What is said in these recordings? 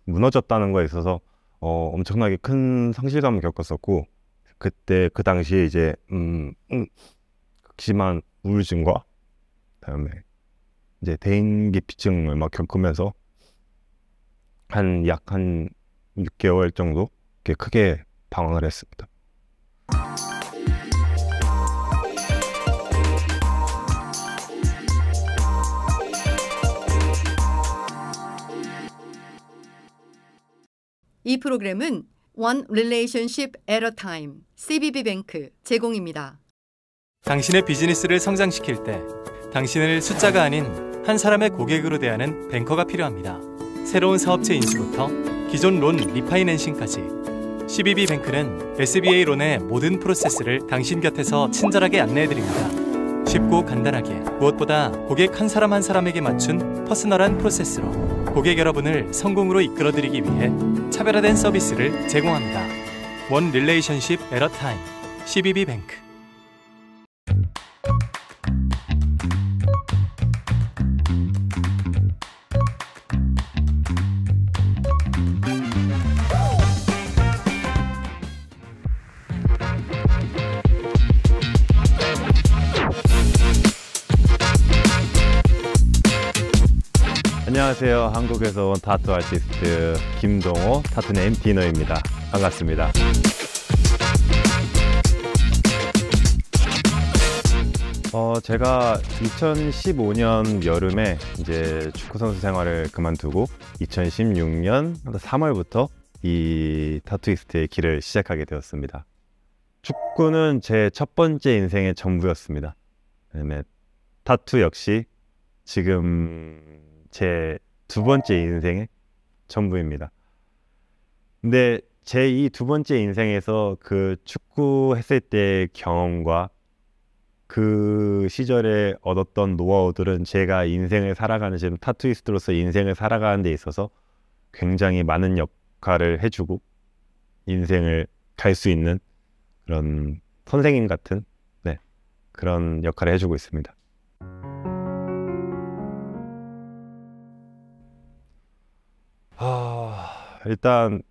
무너졌다는 거에 있어서 엄청나게 큰 상실감을 겪었었고, 그때 그 당시에 이제 극심한 우울증과 그다음에 이제 대인기피증을 막 겪으면서 약 한 6개월 정도 이렇게 크게 방황을 했습니다. 이 프로그램은 One Relationship at a Time, CBB뱅크 제공입니다. 당신의 비즈니스를 성장시킬 때 당신을 숫자가 아닌 한 사람의 고객으로 대하는 뱅커가 필요합니다. 새로운 사업체 인수부터 기존 론 리파이낸싱까지 CBB뱅크는 SBA 론의 모든 프로세스를 당신 곁에서 친절하게 안내해드립니다. 쉽고 간단하게 무엇보다 고객 한 사람 한 사람에게 맞춘 퍼스널한 프로세스로 고객 여러분을 성공으로 이끌어드리기 위해 차별화된 서비스를 제공합니다. One Relationship at a Time, CBB뱅크. 안녕하세요. 한국에서 온 타투 아티스트 김동호 타투네임 디너입니다. 반갑습니다. 제가 2015년 여름에 이제 축구 선수 생활을 그만두고 2016년 3월부터 이 타투이스트의 길을 시작하게 되었습니다. 축구는 제 첫 번째 인생의 전부였습니다. 그다음에 타투 역시 지금 제 두 번째 인생의 전부입니다. 근데 제 이 두 번째 인생에서 그 축구 했을 때의 경험과 그 시절에 얻었던 노하우들은 제가 인생을 살아가는, 지금 타투이스트로서 인생을 살아가는 데 있어서 굉장히 많은 역할을 해주고 인생을 갈 수 있는 그런 선생님 같은 그런 역할을 해주고 있습니다. 일단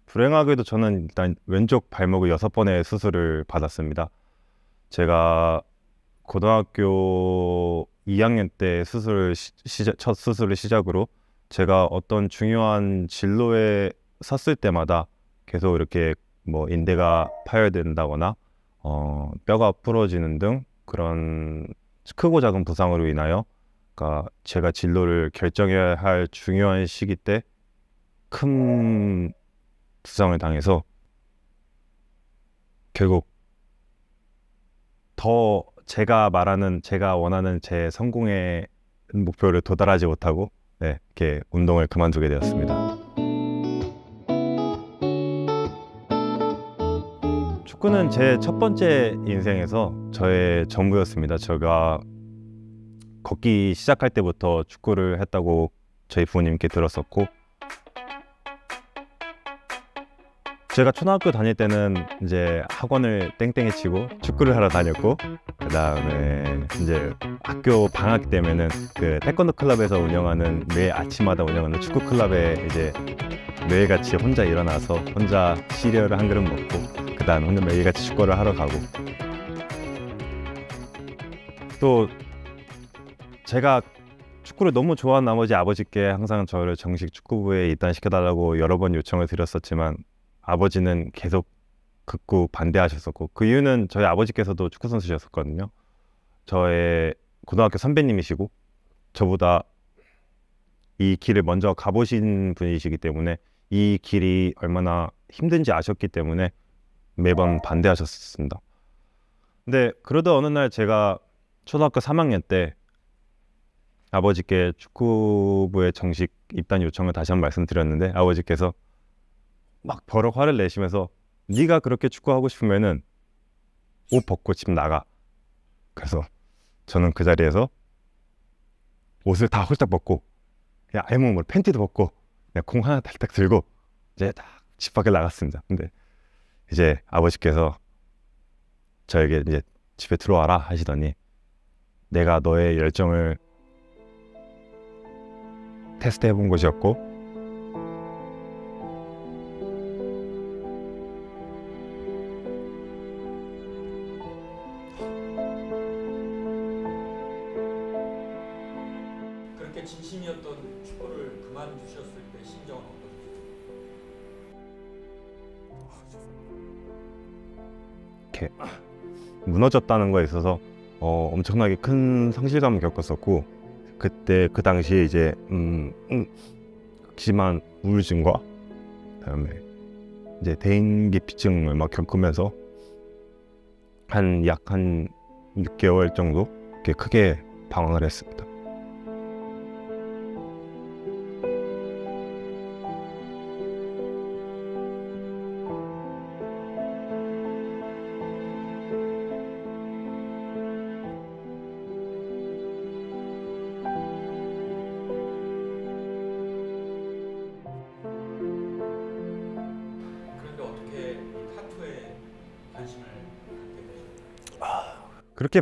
불행하게도 저는 일단 왼쪽 발목을 6번의 수술을 받았습니다. 제가 고등학교 2학년 때 첫 수술을 시작으로 제가 어떤 중요한 진로에 섰을 때마다 계속 이렇게 뭐 인대가 파열된다거나 뼈가 부러지는 등 그런 크고 작은 부상으로 인하여, 그러니까 제가 진로를 결정해야 할 중요한 시기 때 큰 부상을 당해서 결국 더 제가 원하는 제 성공의 목표를 도달하지 못하고 이렇게 운동을 그만두게 되었습니다. 축구는 제 첫 번째 인생에서 저의 전부였습니다. 제가 걷기 시작할 때부터 축구를 했다고 저희 부모님께 들었었고, 제가 초등학교 다닐 때는 이제 학원을 땡땡이 치고 축구를 하러 다녔고, 그 다음에 이제 학교 방학 때면은 그 태권도 클럽에서 운영하는, 매일 아침마다 운영하는 축구 클럽에 이제 매일같이 혼자 일어나서 혼자 시리얼을 한 그릇 먹고, 그 다음에 혼자 매일같이 축구를 하러 가고, 또 제가 축구를 너무 좋아하는 나머지 아버지께 항상 저를 정식 축구부에 입단시켜달라고 여러 번 요청을 드렸었지만 아버지는 계속 극구 반대하셨었고, 그 이유는 저희 아버지께서도 축구 선수셨었거든요. 저의 고등학교 선배님이시고 저보다 이 길을 먼저 가보신 분이시기 때문에 이 길이 얼마나 힘든지 아셨기 때문에 매번 반대하셨습니다. 근데 그러다 어느 날 제가 초등학교 3학년 때 아버지께 축구부에 정식 입단 요청을 다시 한번 말씀드렸는데, 아버지께서 막 버럭 화를 내시면서 네가 그렇게 축구하고 싶으면은 옷 벗고 집 나가. 그래서 저는 그 자리에서 옷을 다 홀딱 벗고 그냥 알몸으로 팬티도 벗고 그냥 공 하나 딱딱 들고 이제 딱 집 밖에 나갔습니다. 근데 이제 아버지께서 저에게 이제 집에 들어와라 하시더니, 내가 너의 열정을 테스트 해본 것이었고 그만두셨을 때 심정은 어떠셨어요? 이렇게 무너졌다는 거에 있어서 엄청나게 큰 상실감을 겪었었고, 그때 그 당시에 이제 극심한 우울증과 그다음에 이제 대인기피증을 막 겪으면서 약 한 6개월 정도 이렇게 크게 방황을 했습니다. 그런데 어떻게 이 타투에 관심을 갖게 되셨어요? 그렇게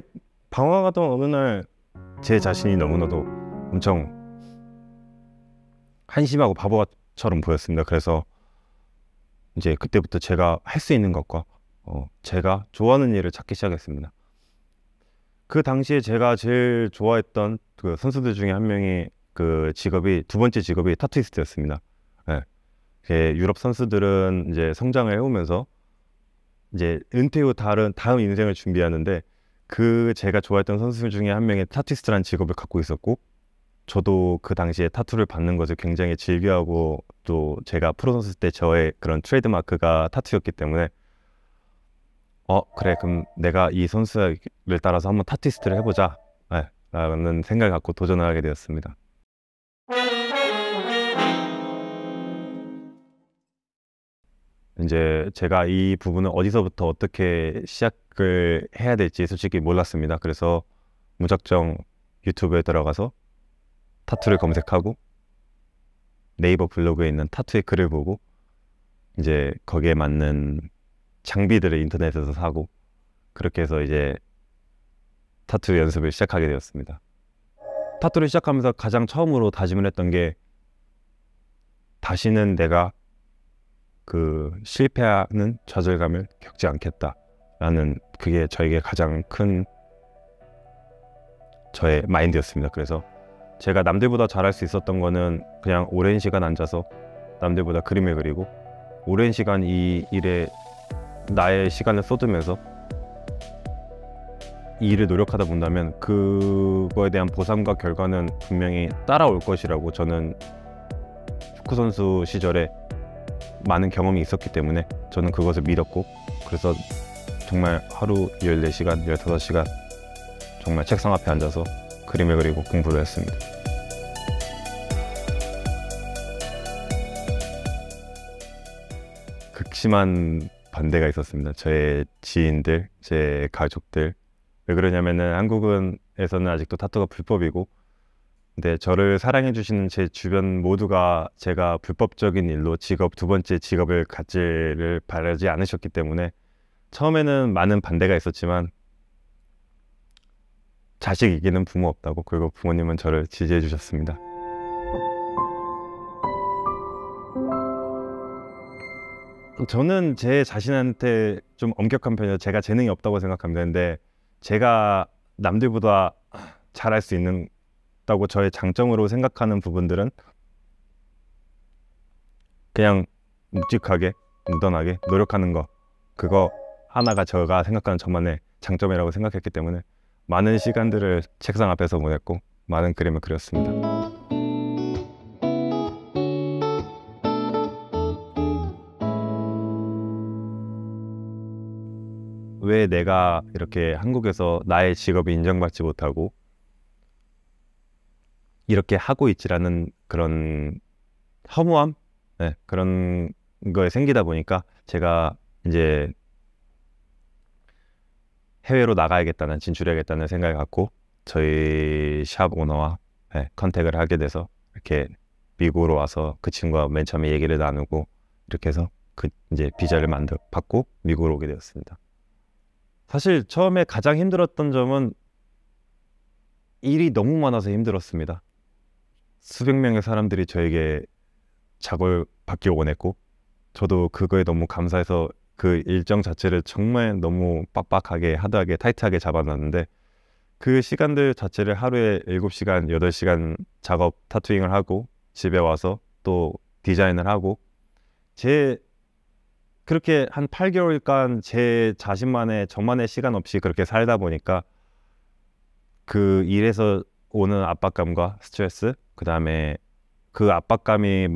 방황하던 어느 날 제 자신이 너무나도 엄청 한심하고 바보처럼 보였습니다. 그래서 이제 그때부터 제가 할 수 있는 것과 제가 좋아하는 일을 찾기 시작했습니다. 그 당시에 제가 제일 좋아했던 그 선수들 중에 한 명이 그 직업이 두 번째 직업이 타투이스트였습니다. 네. 유럽 선수들은 이제 성장을 해오면서 이제 은퇴 후 다음 인생을 준비하는데, 그 제가 좋아했던 선수 중에 한 명이 타투이스트라는 직업을 갖고 있었고, 저도 그 당시에 타투를 받는 것을 굉장히 즐겨하고, 또 제가 프로 선수 때 저의 그런 트레이드마크가 타투였기 때문에 그래, 그럼 내가 이 선수를 따라서 한번 타투이스트를 해보자, 네, 라는 생각을 갖고 도전을 하게 되었습니다. 이제 제가 이 부분을 어디서부터 어떻게 시작을 해야 될지 솔직히 몰랐습니다. 그래서 무작정 유튜브에 들어가서 타투를 검색하고 네이버 블로그에 있는 타투의 글을 보고 이제 거기에 맞는 장비들을 인터넷에서 사고, 그렇게 해서 이제 타투 연습을 시작하게 되었습니다. 타투를 시작하면서 가장 처음으로 다짐을 했던 게, 다시는 내가 그 실패하는 좌절감을 겪지 않겠다라는, 그게 저에게 가장 큰 저의 마인드였습니다. 그래서 제가 남들보다 잘할 수 있었던 거는 그냥 오랜 시간 앉아서 남들보다 그림을 그리고, 오랜 시간 이 일에 나의 시간을 쏟으면서 이 일을 노력하다 본다면 그거에 대한 보상과 결과는 분명히 따라올 것이라고, 저는 축구선수 시절에 많은 경험이 있었기 때문에 저는 그것을 믿었고, 그래서 정말 하루 14시간, 15시간 정말 책상 앞에 앉아서 그림을 그리고 공부를 했습니다. 극심한 반대가 있었습니다. 저의 지인들, 제 가족들. 왜 그러냐면은 한국에서는 아직도 타투가 불법이고, 근데 저를 사랑해 주시는 제 주변 모두가 제가 불법적인 일로 두 번째 직업을 갖지를 바라지 않으셨기 때문에 처음에는 많은 반대가 있었지만, 자식 이기는 부모 없다고, 그리고 부모님은 저를 지지해 주셨습니다. 저는 제 자신한테 좀 엄격한 편이에요. 제가 재능이 없다고 생각합니다. 근데 제가 남들보다 잘할 수 있다고 저의 장점으로 생각하는 부분들은 그냥 묵직하게, 무던하게 노력하는 거, 그거 하나가 제가 생각하는 저만의 장점이라고 생각했기 때문에 많은 시간들을 책상 앞에서 보냈고 많은 그림을 그렸습니다. 왜 내가 이렇게 한국에서 나의 직업이 인정받지 못하고 이렇게 하고 있지라는 그런 허무함? 네, 그런 거에 생기다 보니까 제가 이제 해외로 나가야겠다는, 진출해야겠다는 생각을 갖고 저희 샵 오너와 컨택을 하게 돼서 이렇게 미국으로 와서 그 친구와 맨 처음에 얘기를 나누고, 이렇게 해서 이제 비자를 받고 미국으로 오게 되었습니다. 사실 처음에 가장 힘들었던 점은 일이 너무 많아서 힘들었습니다. 수백 명의 사람들이 저에게 작업을 받길 원했고, 저도 그거에 너무 감사해서 그 일정 자체를 정말 너무 빡빡하게, 하드하게, 타이트하게 잡아놨는데, 그 시간들 자체를 하루에 7시간, 8시간 작업 타투잉을 하고 집에 와서 또 디자인을 하고 그렇게 한 8개월간 제 자신만의 저만의 시간 없이 그렇게 살다 보니까 그 일에서 오는 압박감과 스트레스, 그다음에 그 압박감을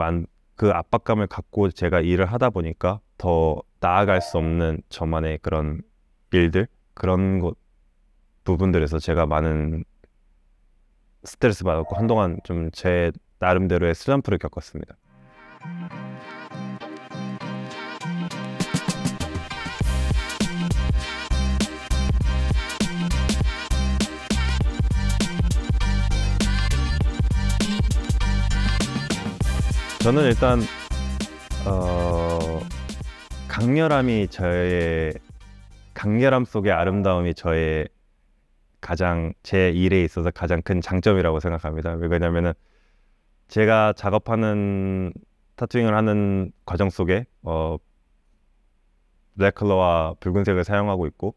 갖고 제가 일을 하다 보니까 더 나아갈 수 없는 저만의 그런 일들, 그런 부분들에서 제가 많은 스트레스 받았고 한동안 좀 제 나름대로의 슬럼프를 겪었습니다. 저는 일단 강렬함 속의 아름다움이 제 일에 있어서 가장 큰 장점이라고 생각합니다. 왜냐면은 제가 작업하는 타투잉을 하는 과정 속에 블랙 컬러와 붉은색을 사용하고 있고,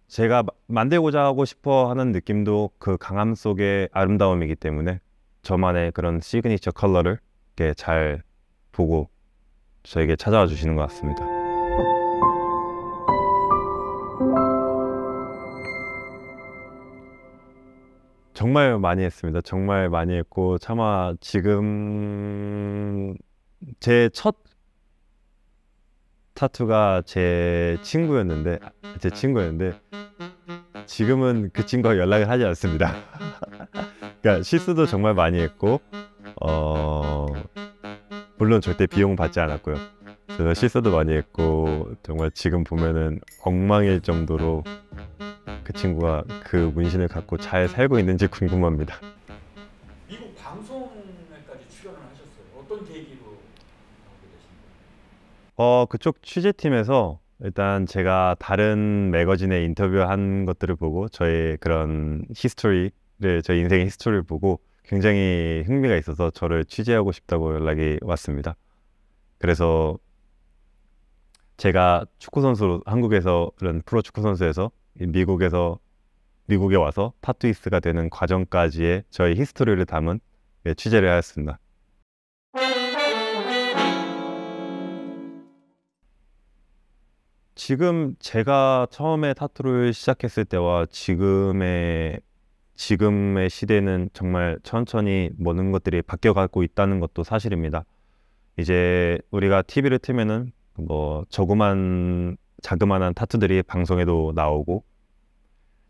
제가 만들고자 하고 싶어 하는 느낌도 그 강함 속의 아름다움이기 때문에 저만의 그런 시그니처 컬러를 이렇게 잘 보고 저에게 찾아와 주시는 것 같습니다. 정말 많이 했습니다. 정말 많이 했고, 차마 지금 제 첫 타투가 제 친구였는데 지금은 그 친구와 연락을 하지 않습니다. 그러니까 실수도 정말 많이 했고, 물론 절대 비용 받지 않았고요. 제가 실수도 많이 했고, 정말 지금 보면은 엉망일 정도로 그 친구가 그 문신을 갖고 잘 살고 있는지 궁금합니다. 미국 방송에까지 출연을 하셨어요. 어떤 계기로 나오게 되신 거예요? 그쪽 취재팀에서 일단 제가 다른 매거진에 인터뷰한 것들을 보고 저의 그런 저의 인생의 히스토리를 보고 굉장히 흥미가 있어서 저를 취재하고 싶다고 연락이 왔습니다. 그래서 제가 한국에서 그런 프로 축구 선수에서 미국에 와서 타투이스트가 되는 과정까지의 저의 히스토리를 담은 취재를 하였습니다. 지금 제가 처음에 타투를 시작했을 때와 지금의 시대는 정말 천천히 모든 것들이 바뀌어가고 있다는 것도 사실입니다. 이제 우리가 TV를 틀면은 자그마한 타투들이 방송에도 나오고,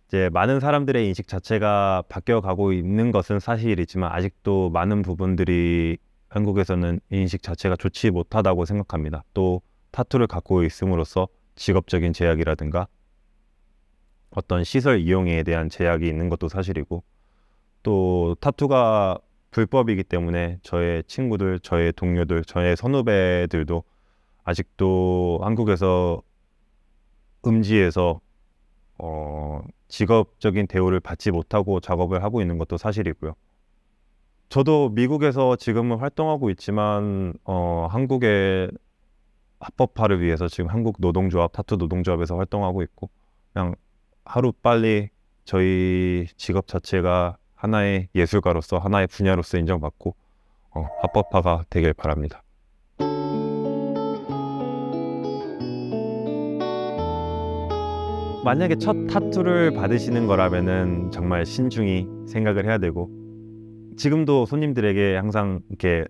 이제 많은 사람들의 인식 자체가 바뀌어가고 있는 것은 사실이지만 아직도 많은 부분들이 한국에서는 인식 자체가 좋지 못하다고 생각합니다. 또 타투를 갖고 있음으로써 직업적인 제약이라든가 어떤 시설 이용에 대한 제약이 있는 것도 사실이고, 또 타투가 불법이기 때문에 저의 친구들, 저의 동료들, 저의 선후배들도 아직도 한국에서 음지에서 직업적인 대우를 받지 못하고 작업을 하고 있는 것도 사실이고요. 저도 미국에서 지금은 활동하고 있지만 한국의 합법화를 위해서 지금 한국 타투 노동조합에서 활동하고 있고, 그냥 하루빨리 저희 직업 자체가 하나의 예술가로서 하나의 분야로서 인정받고 합법화가 되길 바랍니다. 만약에 첫 타투를 받으시는 거라면은 정말 신중히 생각을 해야 되고, 지금도 손님들에게 항상 이렇게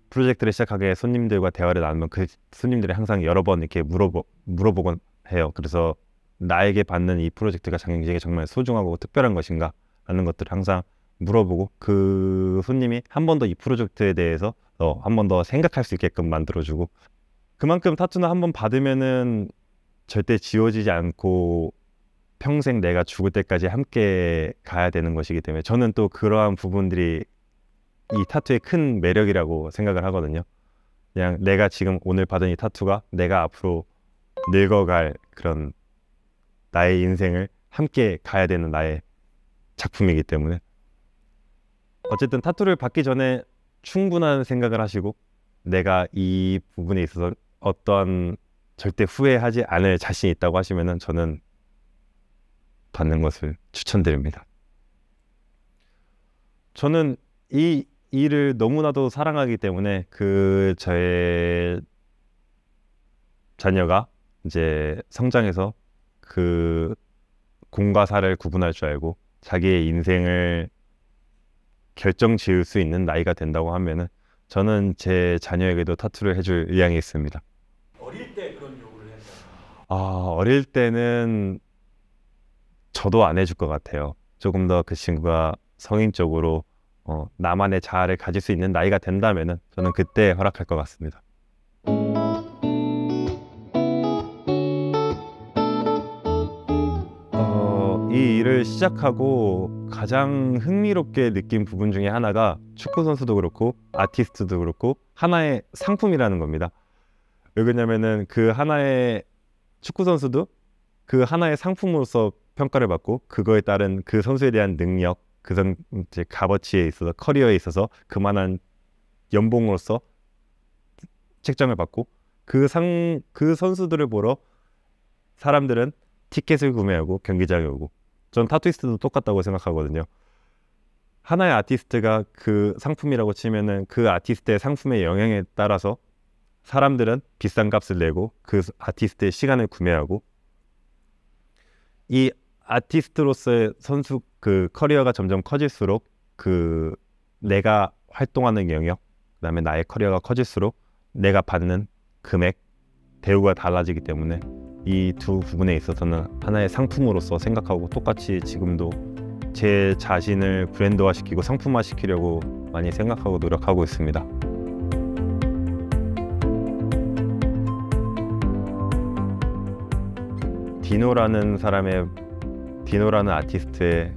프로젝트를 시작하게 손님들과 대화를 나누면 그 손님들이 항상 여러 번 이렇게 물어보곤 해요. 그래서 나에게 받는 이 프로젝트가 장기적에 정말 소중하고 특별한 것인가 라는 것들을 항상 물어보고, 그 손님이 한 번 더 이 프로젝트에 대해서 한 번 더 생각할 수 있게끔 만들어주고, 그만큼 타투는 한 번 받으면은 절대 지워지지 않고 평생 내가 죽을 때까지 함께 가야 되는 것이기 때문에 저는 또 그러한 부분들이 이 타투의 큰 매력이라고 생각을 하거든요. 그냥 내가 지금 오늘 받은 이 타투가 내가 앞으로 늙어갈 그런 나의 인생을 함께 가야 되는 나의 작품이기 때문에, 어쨌든 타투를 받기 전에 충분한 생각을 하시고 내가 이 부분에 있어서 어떠한 절대 후회하지 않을 자신이 있다고 하시면은 저는 받는 것을 추천드립니다. 저는 이 일을 너무나도 사랑하기 때문에 저의 자녀가 이제 성장해서 그 공과 사를 구분할 줄 알고 자기의 인생을 결정 지을 수 있는 나이가 된다고 하면은 저는 제 자녀에게도 타투를 해줄 의향이 있습니다. 어릴 때 그런 요구를 했나요? 어릴 때는 저도 안 해줄 것 같아요. 조금 더 그 친구가 성인적으로 나만의 자아를 가질 수 있는 나이가 된다면은 저는 그때 허락할 것 같습니다. 이 일을 시작하고 가장 흥미롭게 느낀 부분 중에 하나가 축구 선수도 그렇고 아티스트도 그렇고 하나의 상품이라는 겁니다. 왜 그러냐면은 그 하나의 축구 선수도 그 하나의 상품으로서 평가를 받고 그거에 따른 그 선수에 대한 능력, 이제 값어치에 있어서 커리어에 있어서 그만한 연봉으로서 책정을 받고 그 선수들을 보러 사람들은 티켓을 구매하고 경기장에 오고, 전 타투이스트도 똑같다고 생각하거든요. 하나의 아티스트가 그 상품이라고 치면은 그 아티스트의 상품의 영향에 따라서 사람들은 비싼 값을 내고 그 아티스트의 시간을 구매하고, 이 아티스트로서의 선수 그 커리어가 점점 커질수록 그 내가 활동하는 영역, 그다음에 나의 커리어가 커질수록 내가 받는 금액, 대우가 달라지기 때문에 이 두 부분에 있어서는 하나의 상품으로서 생각하고, 똑같이 지금도 제 자신을 브랜드화시키고 상품화시키려고 많이 생각하고 노력하고 있습니다. 디노라는 아티스트의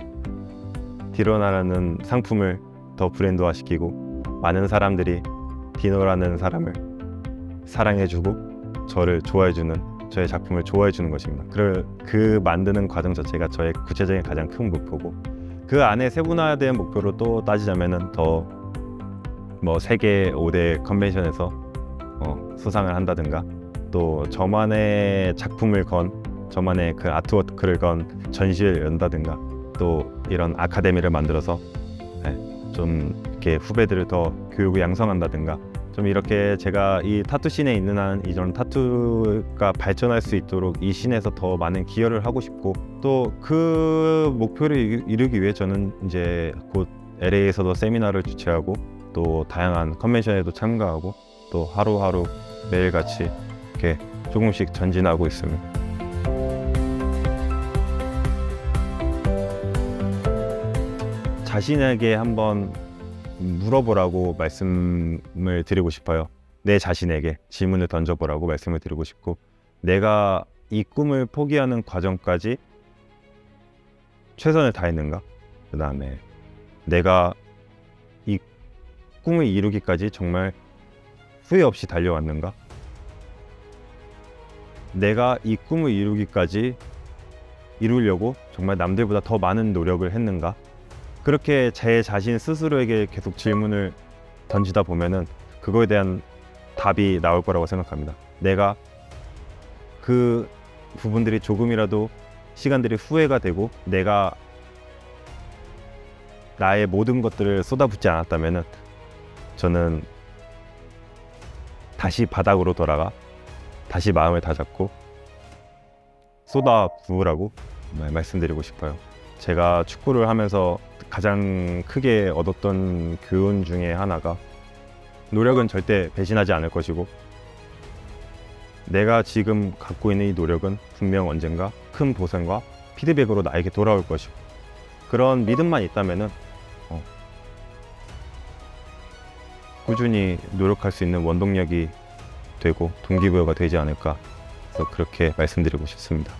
디노라는 상품을 더 브랜드화시키고 많은 사람들이 디노라는 사람을 사랑해주고 저를 좋아해주는, 저의 작품을 좋아해주는 것입니다. 그 만드는 과정 자체가 저의 구체적인 가장 큰 목표고, 그 안에 세분화된 목표로 또 따지자면은 더 세계 5대 컨벤션에서 수상을 한다든가, 또 저만의 작품을 저만의 그 아트워크를 건 전시를 연다든가, 또 이런 아카데미를 만들어서 좀 이렇게 후배들을 더 교육을 양성한다든가, 좀 이렇게 제가 이 타투 씬에 있는 한 이런 타투가 발전할 수 있도록 이 씬에서 더 많은 기여를 하고 싶고, 또 그 목표를 이루기 위해 저는 이제 곧 LA에서도 세미나를 주최하고 또 다양한 컨벤션에도 참가하고 또 하루하루 매일같이 이렇게 조금씩 전진하고 있습니다. 자신에게 한번 물어보라고 말씀을 드리고 싶어요. 내 자신에게 질문을 던져보라고 말씀을 드리고 싶고, 내가 이 꿈을 포기하는 과정까지 최선을 다했는가? 그 다음에 내가 이 꿈을 이루기까지 정말 후회 없이 달려왔는가? 내가 이 꿈을 이루려고 정말 남들보다 더 많은 노력을 했는가? 그렇게 제 자신 스스로에게 계속 질문을 던지다 보면은 그거에 대한 답이 나올 거라고 생각합니다. 내가 그 부분들이 조금이라도 시간들이 후회가 되고 내가 나의 모든 것들을 쏟아붓지 않았다면은 저는 다시 바닥으로 돌아가 다시 마음을 다잡고 쏟아부으라고 말씀드리고 싶어요. 제가 축구를 하면서 가장 크게 얻었던 교훈 중에 하나가, 노력은 절대 배신하지 않을 것이고 내가 지금 갖고 있는 이 노력은 분명 언젠가 큰 보상과 피드백으로 나에게 돌아올 것이고, 그런 믿음만 있다면은 꾸준히 노력할 수 있는 원동력이 되고 동기부여가 되지 않을까, 그래서 그렇게 말씀드리고 싶습니다.